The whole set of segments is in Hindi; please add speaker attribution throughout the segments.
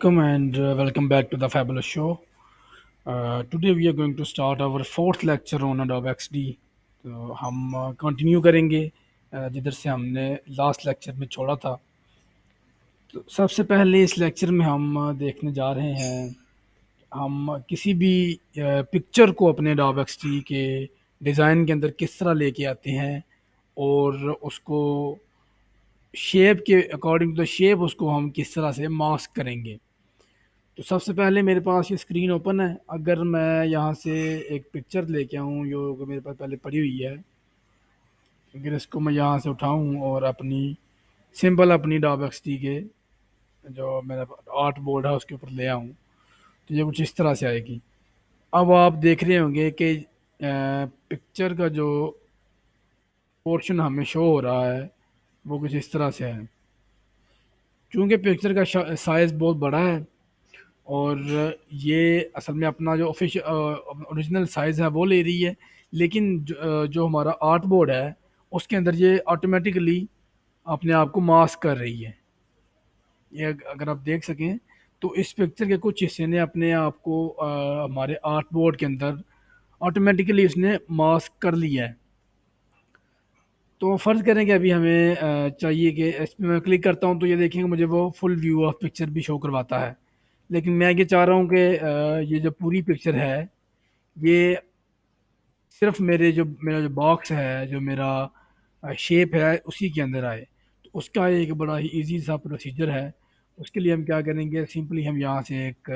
Speaker 1: Welcome and welcome back to the Fabulous Show. Today we are going to start our fourth lecture on Adobe XD. तो हम कंटिन्यू करेंगे जिधर से हमने लास्ट लेक्चर में छोड़ा था। तो सबसे पहले इस लेक्चर में हम देखने जा रहे हैं हम किसी भी पिक्चर को अपने Adobe XD के डिज़ाइन के अंदर किस तरह लेके आते हैं और उसको शेप के अकॉर्डिंग टू द शेप उसको हम किस तरह से मास्क करेंगे। तो सबसे पहले मेरे पास ये स्क्रीन ओपन है। अगर मैं यहाँ से एक पिक्चर लेके आऊँ जो मेरे पास पहले पड़ी हुई है, अगर इसको मैं यहाँ से उठाऊँ और अपनी सिंपल अपनी डॉब एक्स टी के जो मेरा आर्ट बोर्ड है उसके ऊपर ले आऊँ, तो ये कुछ इस तरह से आएगी। अब आप देख रहे होंगे कि पिक्चर का जो पोर्शन हमें शो हो रहा है वो कुछ इस तरह से है। चूँकि पिक्चर का साइज़ बहुत बड़ा है और ये असल में अपना जो ओरिजिनल साइज़ है वो ले रही है, लेकिन जो हमारा आर्ट बोर्ड है उसके अंदर ये ऑटोमेटिकली अपने आप को मास्क कर रही है। ये अगर आप देख सकें तो इस पिक्चर के कुछ हिस्से ने अपने आप को हमारे आर्ट बोर्ड के अंदर ऑटोमेटिकली उसने मास्क कर लिया है। तो फ़र्ज़ करें कि अभी हमें चाहिए कि इस पे मैं क्लिक करता हूँ तो ये देखेंगे मुझे वो फुल व्यू ऑफ पिक्चर भी शो करवाता है। लेकिन मैं ये चाह रहा हूँ कि ये जो पूरी पिक्चर है ये सिर्फ मेरा जो बॉक्स है, जो मेरा शेप है उसी के अंदर आए। तो उसका एक बड़ा ही ईज़ी सा प्रोसीजर है। उसके लिए हम क्या करेंगे, सिंपली हम यहाँ से एक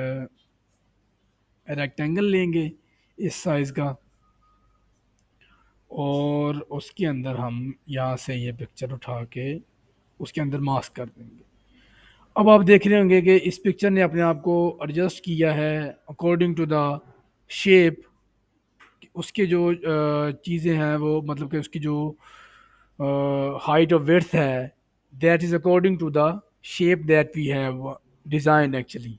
Speaker 1: रेक्टेंगल लेंगे इस साइज़ का और उसके अंदर हम यहाँ से ये पिक्चर उठा के उसके अंदर मास्क कर देंगे। अब आप देख रहे होंगे कि इस पिक्चर ने अपने आप को एडजस्ट किया है अकॉर्डिंग टू द शेप। उसके जो चीज़ें हैं वो मतलब कि उसकी जो हाइट और विड्थ है that is according to the shape that we have design actually.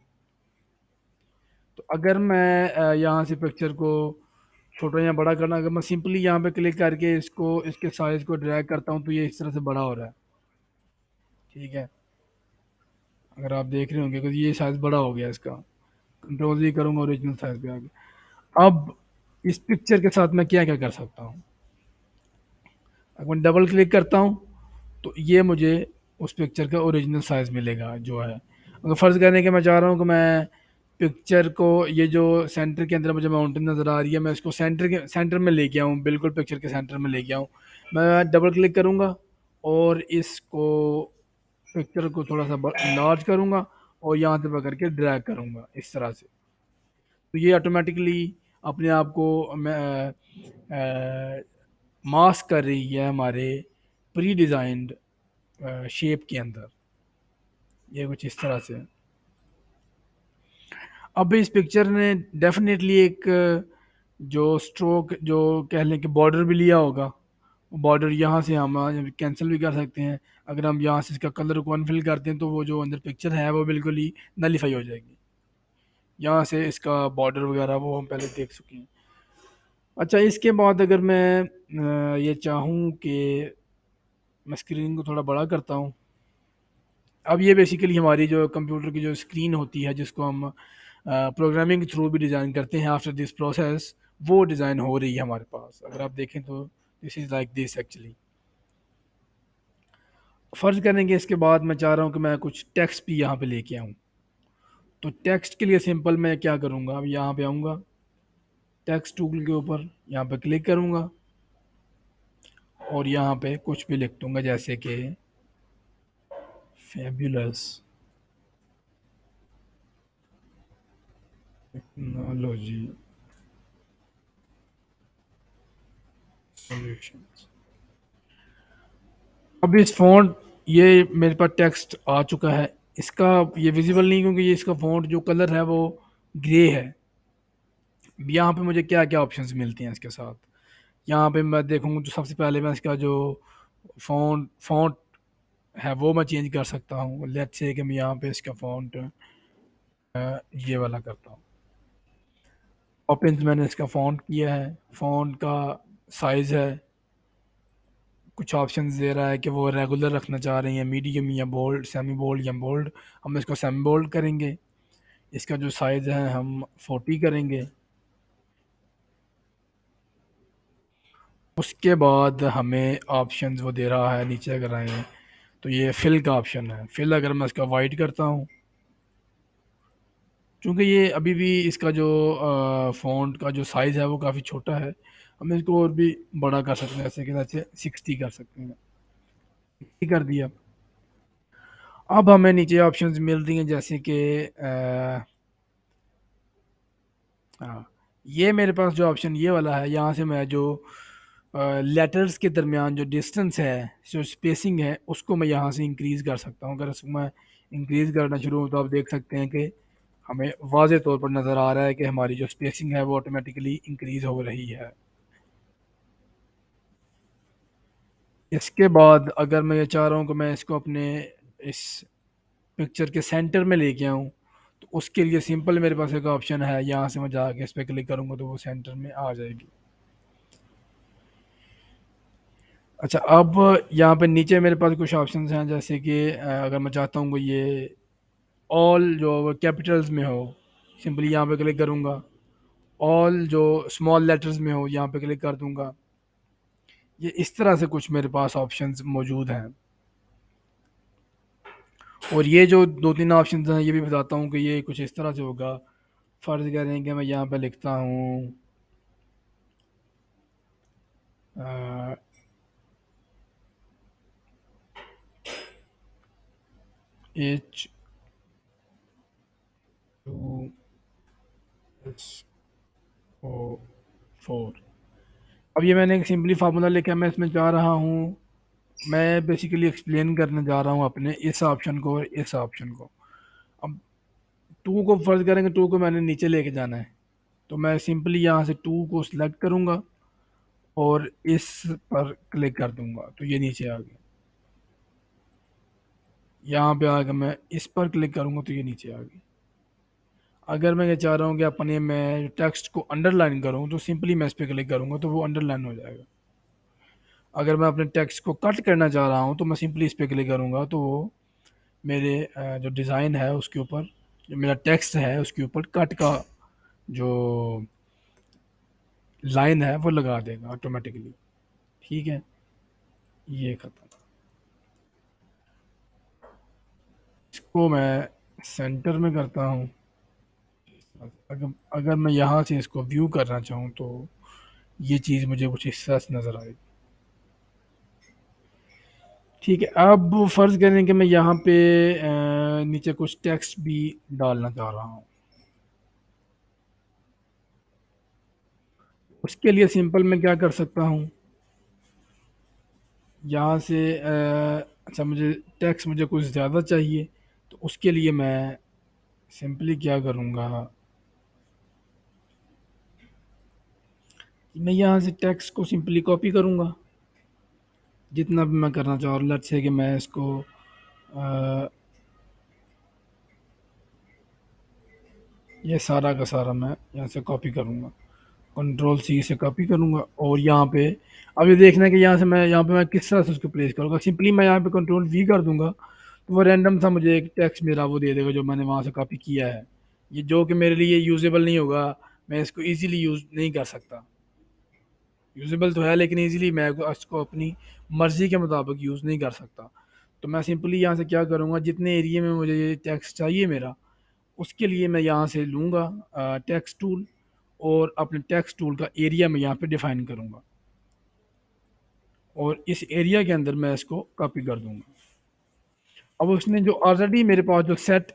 Speaker 1: तो अगर मैं यहाँ से पिक्चर को छोटा या बड़ा करना, अगर मैं सिंपली यहाँ पे क्लिक करके इसको इसके साइज़ को ड्रैग करता हूँ तो ये इस तरह से बड़ा हो रहा है। ठीक है, अगर आप देख रहे होंगे तो ये साइज़ बड़ा हो गया इसका। कंट्रोल जी करूँगा, ओरिजिनल साइज़ पे आ गया। अब इस पिक्चर के साथ मैं क्या क्या कर सकता हूँ, अगर मैं डबल क्लिक करता हूँ तो ये मुझे उस पिक्चर का ओरिजिनल साइज़ मिलेगा जो है। अगर फ़र्ज़ करें कि मैं चाह रहा हूँ कि मैं पिक्चर को ये जो सेंटर के अंदर मुझे माउंटेन नज़र आ रही है मैं इसको सेंटर में लेके आऊँ, बिल्कुल पिक्चर के सेंटर में लेके आऊँ, मैं डबल क्लिक करूँगा और इसको पिक्चर को थोड़ा सा लार्ज करूँगा और यहाँ से पकड़ के ड्रैग करूँगा इस तरह से। तो ये ऑटोमेटिकली अपने आप को मास्क कर रही है हमारे प्री डिज़ाइंड शेप के अंदर। ये कुछ इस तरह से है। अब इस पिक्चर ने डेफिनेटली एक जो स्ट्रोक जो कह लें कि बॉर्डर भी लिया होगा। बॉर्डर यहाँ से हम कैंसिल भी कर सकते हैं। अगर हम यहाँ से इसका कलर को अनफिल करते हैं तो वो जो अंदर पिक्चर है वो बिल्कुल ही नलीफाई हो जाएगी। यहाँ से इसका बॉर्डर वगैरह वो हम पहले देख चुके हैं। अच्छा, इसके बाद अगर मैं ये चाहूँ कि मैं स्क्रीन को थोड़ा बड़ा करता हूँ। अब ये बेसिकली हमारी जो कंप्यूटर की जो स्क्रीन होती है जिसको हम प्रोग्रामिंग के थ्रू भी डिज़ाइन करते हैं, आफ्टर दिस प्रोसेस वो डिज़ाइन हो रही है हमारे पास। अगर आप देखें तो this is like this actually. फ़र्ज़ करेंगे इसके बाद मैं चाह रहा हूँ कि मैं कुछ टेक्स्ट भी यहाँ पे लेके आऊँ। तो टेक्स्ट के लिए सिंपल मैं क्या करूँगा, अब यहाँ पे आऊँगा टेक्स्ट टूल के ऊपर, यहाँ पे क्लिक करूँगा और यहाँ पे कुछ भी लिख दूँगा जैसे कि फैबुलस टेक्नोलॉजी सॉल्यूशंस। अब इस फ़ॉन्ट ये मेरे पास टेक्स्ट आ चुका है। इसका ये विज़िबल नहीं क्योंकि ये इसका फ़ॉन्ट जो कलर है वो ग्रे है। यहाँ पे मुझे क्या-क्या ऑप्शंस मिलती हैं इसके साथ। यहाँ पे मैं देखूँ तो सबसे पहले मैं इसका जो फ़ॉन्ट फ़ॉन्ट है वो मैं चेंज कर सकता हूँ। लेट्स से कि मैं यहाँ पे इसका फ़ॉन्ट ये वाला करता हूँ। ऑप्शंस मैंने इसका फ़ॉन्ट किया है, फ़ॉन्ट का साइज़ है, कुछ ऑप्शंस दे रहा है कि वो रेगुलर रखना चाह रहे हैं, मीडियम या बोल्ड, सेमी बोल्ड या बोल्ड। हम इसको सेमी बोल्ड करेंगे। इसका जो साइज़ है हम 40 करेंगे। उसके बाद हमें ऑप्शंस वो दे रहा है नीचे अगर आए, तो ये फिल का ऑप्शन है। फिल अगर मैं इसका वाइट करता हूँ, क्योंकि ये अभी भी इसका जो फ़ॉन्ट का जो साइज़ है वो काफ़ी छोटा है, हम इसको और भी बड़ा कर सकते हैं, ऐसे कि जैसे 60 कर सकते हैं। 60 कर दिया। अब हमें नीचे ऑप्शंस मिल रही हैं जैसे कि हाँ, ये मेरे पास जो ऑप्शन ये वाला है, यहाँ से मैं जो लेटर्स के दरमियान जो डिस्टेंस है, जो स्पेसिंग है, उसको मैं यहाँ से इंक्रीज़ कर सकता हूँ। अगर इसको मैं इंक्रीज़ करना शुरू हूँ तो आप देख सकते हैं कि हमें वाज़े तौर पर नज़र आ रहा है कि हमारी जो स्पेसिंग है वो ऑटोमेटिकली इंक्रीज़ हो रही है। इसके बाद अगर मैं ये चाह रहा हूँ कि मैं इसको अपने इस पिक्चर के सेंटर में लेके आऊँ, तो उसके लिए सिंपल मेरे पास एक ऑप्शन है, यहाँ से मैं जाके इस पर क्लिक करूँगा तो वो सेंटर में आ जाएगी। अच्छा, अब यहाँ पे नीचे मेरे पास कुछ ऑप्शंस हैं जैसे कि अगर मैं चाहता हूँ कि ये ऑल जो कैपिटल्स में हो, सिंपली यहाँ पे क्लिक करूँगा। ऑल जो स्मॉल लेटर्स में हो, यहाँ पे क्लिक कर दूँगा। ये इस तरह से कुछ मेरे पास ऑप्शंस मौजूद हैं। और ये जो दो तीन ऑप्शंस हैं ये भी बताता हूँ कि ये कुछ इस तरह से होगा। फ़र्ज़ करें कि मैं यहाँ पे लिखता हूँ H2SO4। अब ये मैंने एक सिंपली फार्मूला लेके मैं इसमें जा रहा हूँ। मैं बेसिकली एक्सप्लेन करने जा रहा हूँ अपने इस ऑप्शन को और इस ऑप्शन को। अब टू को फर्ज करेंगे, टू को मैंने नीचे लेके जाना है, तो मैं सिंपली यहाँ से टू को सिलेक्ट करूँगा और इस पर क्लिक कर दूंगा तो ये नीचे आ गया। यहाँ पे आकर मैं इस पर क्लिक करूँगा तो ये नीचे आ गई। अगर मैं ये चाह रहा हूँ कि अपने मैं टेक्स्ट को अंडरलाइन करूँ तो सिंपली मैं इस पर क्लिक करूँगा तो वो अंडरलाइन हो जाएगा। अगर मैं अपने टेक्स्ट को कट करना चाह रहा हूँ तो मैं सिंपली इस पर क्लिक करूँगा तो वो मेरे जो डिज़ाइन है उसके ऊपर, जो मेरा टेक्स्ट है उसके ऊपर कट का जो लाइन है वो लगा देगा ऑटोमेटिकली। ठीक है, ये खत्म। इसको मैं सेंटर में करता हूँ। अगर अगर मैं यहाँ से इसको व्यू करना चाहूँ तो ये चीज़ मुझे कुछ इस तरह से नज़र आएगी। ठीक है, अब फ़र्ज़ करें कि मैं यहाँ पे नीचे कुछ टेक्स्ट भी डालना चाह रहा हूँ। उसके लिए सिंपल मैं क्या कर सकता हूँ, यहाँ से अच्छा मुझे टेक्स्ट मुझे कुछ ज़्यादा चाहिए, तो उसके लिए मैं सिंपली क्या करूँगा कि मैं यहाँ से टेक्स्ट को सिंपली कॉपी करूँगा जितना भी मैं करना चाह रहा हूँ। लेट्स से कि मैं इसको ये सारा का सारा मैं यहाँ से कॉपी करूँगा, कंट्रोल सी से कॉपी करूँगा और यहाँ पे अब ये देखना है कि यहाँ पे मैं किस तरह से उसको प्लेस करूँगा। सिंपली मैं यहाँ पे कंट्रोल वी कर दूँगा तो वो रैंडम सा मुझे एक टेक्स्ट मेरा वो दे देगा जो मैंने वहाँ से कॉपी किया है। ये जो कि मेरे लिए यूजेबल नहीं होगा, मैं इसको ईज़िली यूज़ नहीं कर सकता। यूजेबल तो है लेकिन ईज़िली मैं इसको अपनी मर्ज़ी के मुताबिक यूज़ नहीं कर सकता। तो मैं सिंपली यहाँ से क्या करूँगा, जितने एरिया में मुझे ये टेक्स्ट चाहिए मेरा, उसके लिए मैं यहाँ से लूँगा टेक्स्ट टूल और अपने टेक्स्ट टूल का एरिया मैं यहाँ पे डिफ़ाइन करूँगा और इस एरिया के अंदर मैं इसको कॉपी कर दूँगा। अब उसने जो ऑलरेडी मेरे पास जो सेट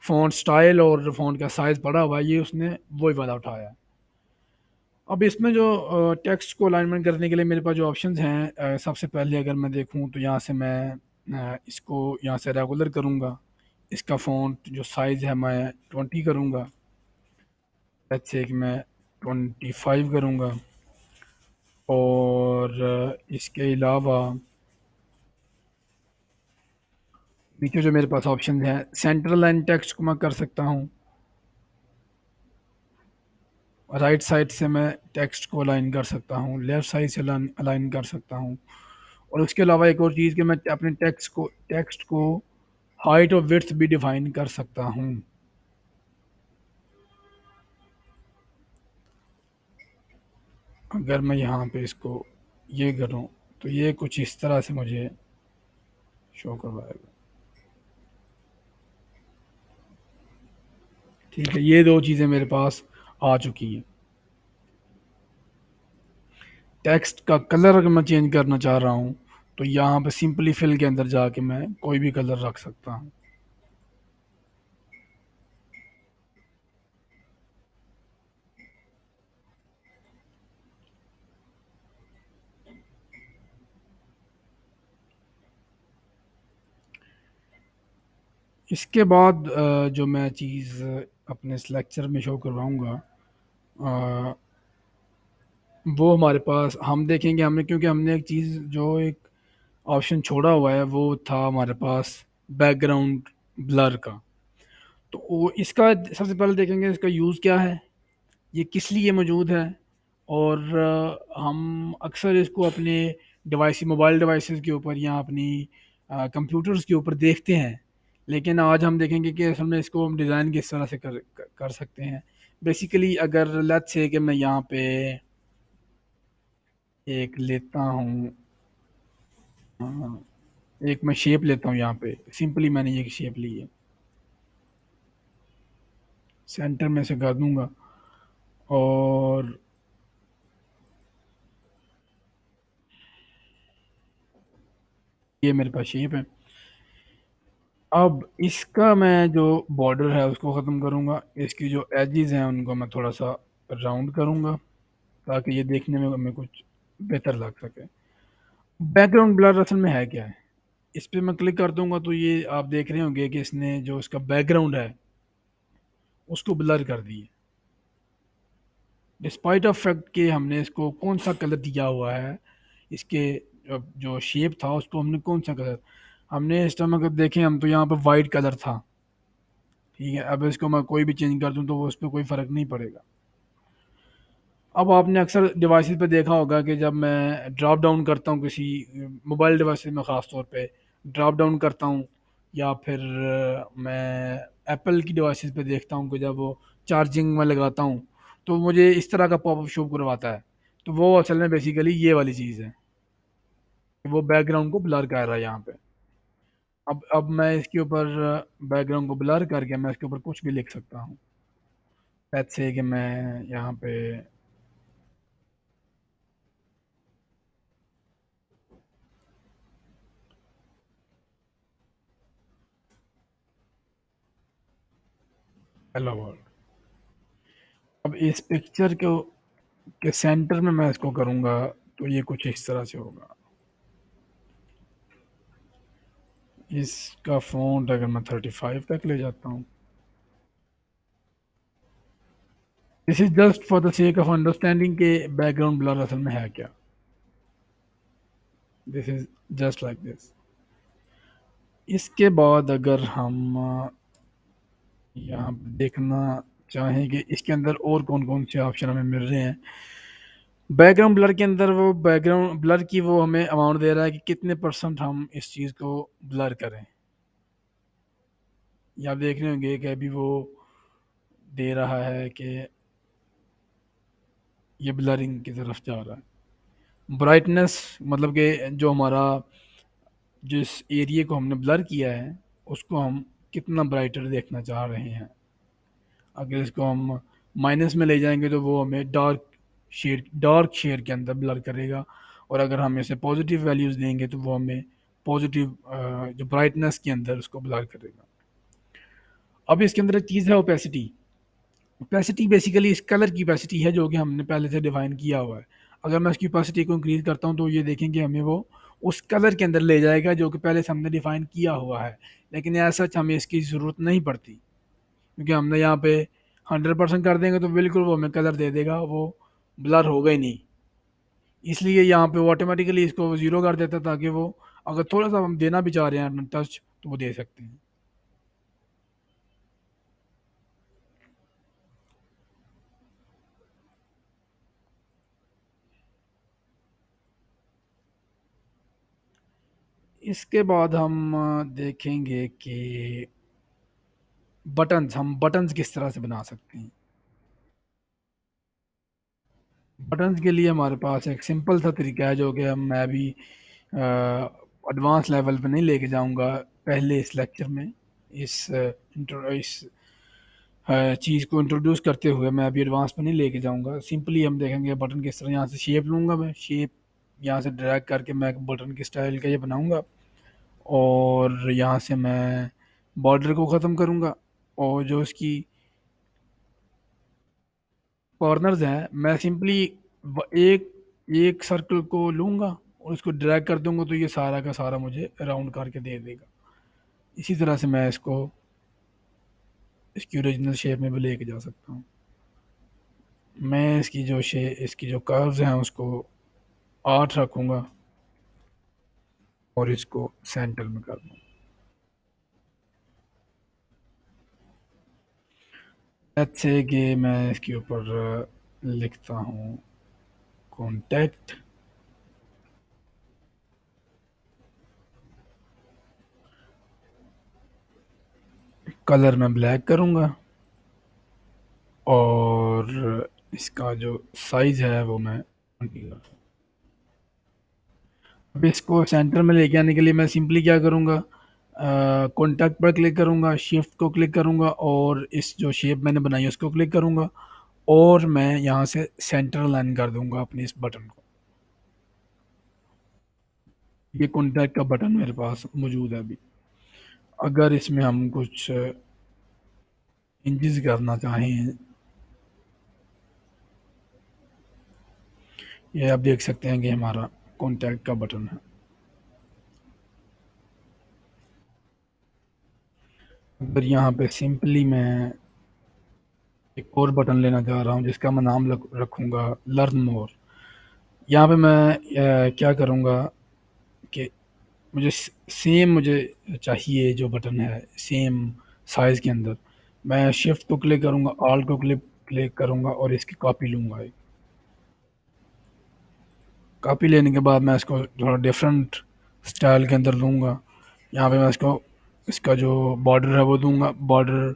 Speaker 1: फ़ॉन्ट स्टाइल और फ़ॉन्ट का साइज़ पड़ा हुआ है, ये उसने वही वाला उठाया है। अब इसमें जो टेक्स्ट को अलाइनमेंट करने के लिए मेरे पास जो ऑप्शंस हैं, सबसे पहले अगर मैं देखूँ तो यहाँ से मैं इसको यहाँ से रेगुलर करूँगा। इसका फ़ॉन्ट जो साइज़ है मैं 20 करूँगा। अच्छे कि मैं 25 करूँगा और इसके अलावा नीचे जो मेरे पास ऑप्शन हैं, सेंट्रल लाइन टेक्स्ट को मैं कर सकता हूँ। राइट साइड से मैं टेक्स्ट को अलाइन कर सकता हूँ, लेफ़्ट साइड से अलाइन कर सकता हूँ और उसके अलावा एक और चीज़ कि मैं अपने टेक्स्ट को हाइट और विड्थ भी डिफ़ाइन कर सकता हूँ। अगर मैं यहाँ पे इसको ये करूँ तो ये कुछ इस तरह से मुझे शो करवाएगा। ठीक है, ये दो चीज़ें मेरे पास आ चुकी हैं। टेक्स्ट का कलर अगर मैं चेंज करना चाह रहा हूँ तो यहाँ पे सिंपली फिल के अंदर जाके मैं कोई भी कलर रख सकता हूँ। इसके बाद जो मैं चीज़ अपने इस लेक्चर में शो करवाऊँगा, अ, वो हमारे पास हम देखेंगे। हमने क्योंकि हमने एक चीज़ जो एक ऑप्शन छोड़ा हुआ है वो था हमारे पास बैकग्राउंड ब्लर का। तो वो इसका सबसे पहले देखेंगे इसका यूज़ क्या है, ये किस लिए मौजूद है। और हम अक्सर इसको अपने डिवाइस मोबाइल डिवाइसेस के ऊपर या अपनी कंप्यूटर्स के ऊपर देखते हैं। लेकिन आज हम देखेंगे कि असल में इसको हम डिज़ाइन किस तरह से कर सकते हैं। बेसिकली अगर लेट्स से कि मैं यहाँ पे एक लेता हूँ, अ, एक मैं शेप लेता हूँ। यहाँ पे सिंपली मैंने ये शेप ली है, सेंटर में से कर दूंगा और ये मेरे पास शेप है। अब इसका मैं जो बॉर्डर है उसको ख़त्म करूँगा, इसकी जो एजेस हैं उनको मैं थोड़ा सा राउंड करूँगा ताकि ये देखने में हमें कुछ बेहतर लग सके। बैकग्राउंड ब्लर असल में है क्या है, इस पे मैं क्लिक कर दूंगा तो ये आप देख रहे होंगे कि इसने जो इसका बैकग्राउंड है उसको ब्लर कर दिए, डिस्पाइट ऑफ फैक्ट कि हमने इसको कौन सा कलर दिया हुआ है। इसके जो शेप था उसको हमने कौन सा कलर, हमने इस टाइम अगर देखें हम तो यहाँ पर वाइट कलर था। ठीक है, अब इसको मैं कोई भी चेंज कर दूँ तो वो उस पर कोई फ़र्क नहीं पड़ेगा। अब आपने अक्सर डिवाइसेस पे देखा होगा कि जब मैं ड्रॉप डाउन करता हूँ किसी मोबाइल डिवाइस में, ख़ास तौर पे ड्रॉप डाउन करता हूँ या फिर मैं एप्पल की डिवाइसेस पे देखता हूँ कि जब वो चार्जिंग में लगाता हूँ तो मुझे इस तरह का पॉपअप शो करवाता है। तो वो असल में बेसिकली ये वाली चीज़ है, वो बैकग्राउंड को ब्लर कर रहा है यहाँ पे। अब मैं इसके ऊपर बैकग्राउंड को ब्लर करके मैं इसके ऊपर कुछ भी लिख सकता हूँ। जैसे कि मैं यहाँ पे हेलो वर्ल्ड। अब इस पिक्चर को के सेंटर में मैं इसको करूँगा तो ये कुछ इस तरह से होगा। इसका फ़ॉन्ट अगर मैं 35 तक ले जाता हूँ, this is just for the sake of understanding के बैकग्राउंड ब्लर असल में है क्या। This is just like this. इसके बाद अगर हम यहाँ पे देखना चाहें कि इसके अंदर और कौन कौन से ऑप्शन हमें मिल रहे हैं, बैकग्राउंड ब्लर के अंदर वो बैकग्राउंड ब्लर की वो हमें अमाउंट दे रहा है कि कितने परसेंट हम इस चीज़ को ब्लर करें। या आप देख रहे होंगे कि अभी वो दे रहा है कि ये ब्लरिंग की तरफ जा रहा है। ब्राइटनेस मतलब कि जो हमारा जिस एरिया को हमने ब्लर किया है उसको हम कितना ब्राइटर देखना चाह रहे हैं। अगर इसको हम माइनस में ले जाएंगे तो वो हमें डार्क शेड के अंदर ब्लर करेगा। और अगर हम इसे पॉजिटिव वैल्यूज़ देंगे तो वो हमें पॉजिटिव जो ब्राइटनेस के अंदर उसको ब्लर करेगा। अब इसके अंदर एक चीज़ है ओपेसिटी। ओपेसिटी बेसिकली इस कलर की ओपेसिटी है जो कि हमने पहले से डिफाइन किया हुआ है। अगर मैं इसकी ओपेसिटी को इंक्रीज़ करता हूँ तो ये देखेंगे हमें वो उस कलर के अंदर ले जाएगा जो कि पहले से हमने डिफाइन किया हुआ है। लेकिन ऐसा हमें इसकी ज़रूरत नहीं पड़ती क्योंकि हमने यहाँ पे 100% कर देंगे तो बिल्कुल वो हमें कलर दे देगा, वो ब्लर होगा ही नहीं। इसलिए यहाँ पे वो ऑटोमेटिकली इसको ज़ीरो कर देता है ताकि वो अगर थोड़ा सा हम देना भी चाह रहे हैं टच तो वो दे सकते हैं। इसके बाद हम देखेंगे कि हम बटन्स किस तरह से बना सकते हैं। बटन्स के लिए हमारे पास एक सिंपल सा तरीका है जो कि हम मैं अभी एडवांस लेवल पे नहीं लेके जाऊंगा पहले इस लेक्चर में। इस चीज़ को इंट्रोड्यूस करते हुए मैं अभी एडवांस पे नहीं लेके जाऊंगा। सिंपली हम देखेंगे बटन किस तरह, यहाँ से शेप लूंगा, मैं शेप यहाँ से ड्रैग करके मैं एक बटन की स्टाइल का ये बनाऊंगा, और यहाँ से मैं बॉर्डर को ख़त्म करूंगा, और जो इसकी कॉर्नर्स हैं मैं सिंपली एक एक सर्कल को लूंगा और इसको ड्रैग कर दूंगा, तो ये सारा का सारा मुझे राउंड करके दे देगा। इसी तरह से मैं इसको इसकी ओरिजिनल शेप में भी लेके जा सकता हूँ। मैं इसकी जो कर्व्स हैं उसको 8 रखूंगा और इसको सेंटर में कर दूंगा। लेट्स से कि मैं इसके ऊपर लिखता हूँ कॉन्टैक्ट। कलर मैं ब्लैक करूँगा और इसका जो साइज़ है वो मैं 20 कर। अब इसको सेंटर में लेके आने के लिए मैं सिंपली क्या करूँगा, कॉन्टैक्ट पर क्लिक करूँगा, शिफ्ट को क्लिक करूँगा और इस जो शेप मैंने बनाई है उसको क्लिक करूँगा, और मैं यहाँ से सेंटर लाइन कर दूँगा अपने इस बटन को। ये कॉन्टैक्ट का बटन मेरे पास मौजूद है अभी। अगर इसमें हम कुछ चेंजेस करना चाहें, ये आप देख सकते हैं कि हमारा कॉन्टैक्ट का बटन है। अगर यहाँ पे सिंपली मैं एक और बटन लेना चाह रहा हूँ जिसका मैं नाम रखूँगा लर्न मोर। यहाँ पे मैं क्या करूँगा कि मुझे चाहिए जो बटन है सेम साइज़ के अंदर, मैं शिफ्ट को क्लिक करूँगा, ऑल्ट को क्लिक क्लिक करूँगा और इसकी कॉपी लूँगा। कॉपी लेने के बाद मैं इसको थोड़ा डिफरेंट स्टाइल के अंदर लूँगा। यहाँ पे मैं इसको इसका जो बॉर्डर है वो दूंगा बॉर्डर,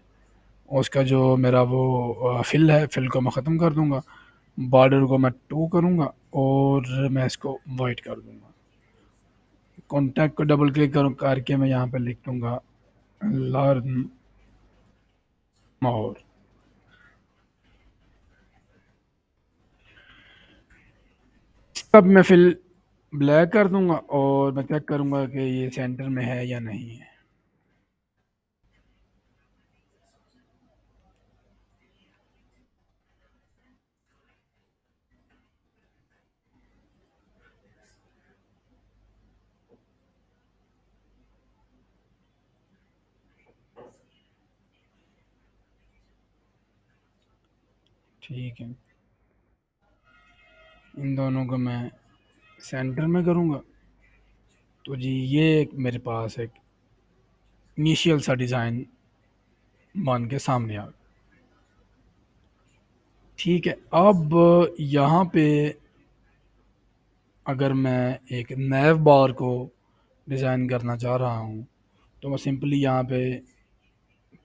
Speaker 1: और उसका जो मेरा वो फिल है फिल को मैं ख़त्म कर दूंगा। बॉर्डर को मैं 2 करूँगा और मैं इसको वाइट कर दूंगा। कॉन्टैक्ट को डबल क्लिक करूँ करके मैं यहाँ पे लिख दूंगा लर्न मोर। अब मैं फिल ब्लैक कर दूंगा और मैं चेक करूंगा कि ये सेंटर में है या नहीं है। ठीक है, इन दोनों को मैं सेंटर में करूँगा, तो जी ये एक मेरे पास एक इनिशियल सा डिज़ाइन बन के सामने आ गया। ठीक है, अब यहाँ पे अगर मैं एक नैव बार को डिज़ाइन करना चाह रहा हूँ तो मैं सिंपली यहाँ पे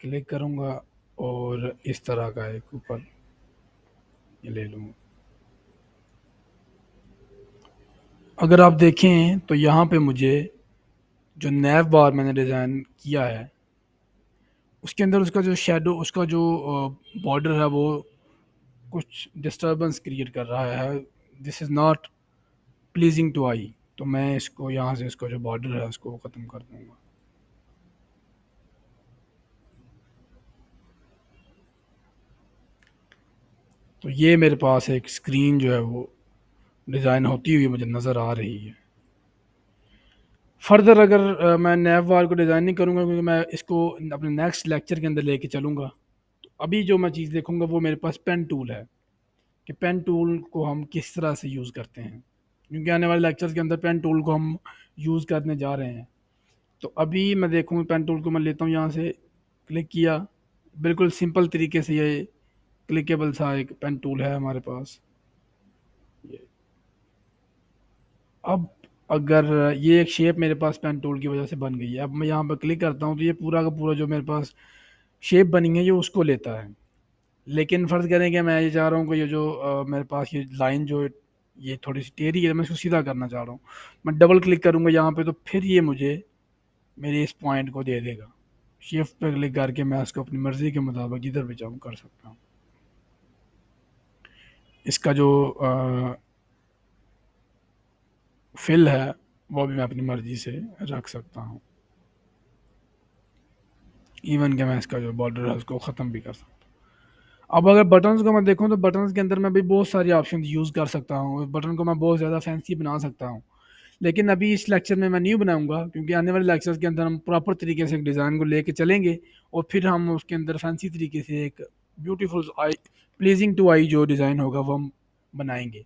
Speaker 1: क्लिक करूँगा और इस तरह का एक ऊपर ये ले लूँगा। अगर आप देखें तो यहाँ पे मुझे जो नैव बार मैंने डिज़ाइन किया है उसके अंदर उसका जो शेडो, उसका जो बॉर्डर है वो कुछ डिस्टरबेंस क्रिएट कर रहा है। This is not pleasing to eye. तो मैं इसको यहाँ से इसका जो बॉर्डर है उसको ख़त्म कर दूँगा। तो ये मेरे पास एक स्क्रीन जो है वो डिज़ाइन होती हुई मुझे नज़र आ रही है। फर्दर अगर मैं नैव बार को डिज़ाइन नहीं करूँगा क्योंकि मैं इसको अपने नेक्स्ट लेक्चर के अंदर लेके चलूँगा, तो अभी जो मैं चीज़ देखूँगा वो मेरे पास पेन टूल है कि पेन टूल को हम किस तरह से यूज़ करते हैं, क्योंकि आने वाले लेक्चर्स के अंदर पेन टूल को हम यूज़ करने जा रहे हैं। तो अभी मैं देखूँगा पेन टूल को मैं लेता हूँ, यहाँ से क्लिक किया, बिल्कुल सिंपल तरीके से ये क्लिकेबल सा एक पेन टूल है हमारे पास। ये अब अगर ये एक शेप मेरे पास पेन टूल की वजह से बन गई है, अब मैं यहाँ पर क्लिक करता हूँ तो ये पूरा का पूरा जो मेरे पास शेप बनी है ये उसको लेता है। लेकिन फ़र्ज़ करें कि मैं ये चाह रहा हूँ कि ये जो मेरे पास ये लाइन जो ये थोड़ी सी टेढ़ी है, मैं इसको सीधा करना चाह रहा हूँ। मैं डबल क्लिक करूँगा यहाँ पे, तो फिर ये मुझे मेरे इस पॉइंट को दे देगा। शिफ्ट पे क्लिक करके मैं इसको अपनी मर्ज़ी के मुताबिक जिधर भी चाहूँ कर सकता हूँ। इसका जो फिल है वो भी मैं अपनी मर्ज़ी से रख सकता हूँ। इवन कि मैं इसका जो बॉर्डर है उसको ख़त्म भी कर सकता हूँ। अब अगर बटन्स को मैं देखूँ तो बटन्स के अंदर मैं भी बहुत सारी ऑप्शन यूज़ कर सकता हूँ। बटन को मैं बहुत ज़्यादा फैंसी बना सकता हूँ। लेकिन अभी इस लेक्चर में मैं नहीं बनाऊँगा, क्योंकि आने वाले लेक्चर्स के अंदर हम प्रॉपर तरीके से एक डिज़ाइन को लेके चलेंगे और फिर हम उसके अंदर फैंसी तरीके से एक ब्यूटीफुल आई प्लीज़िंग टू आई जो डिज़ाइन होगा वो हम बनाएँगे।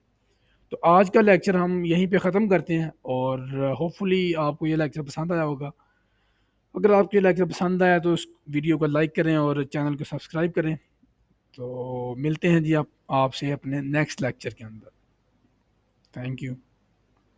Speaker 1: तो आज का लेक्चर हम यहीं पे ख़त्म करते हैं और होपफुली आपको ये लेक्चर पसंद आया होगा। अगर आपको ये लेक्चर पसंद आया तो इस वीडियो को लाइक करें और चैनल को सब्सक्राइब करें। तो मिलते हैं जी आप आपसे अपने नेक्स्ट लेक्चर के अंदर। Thank you.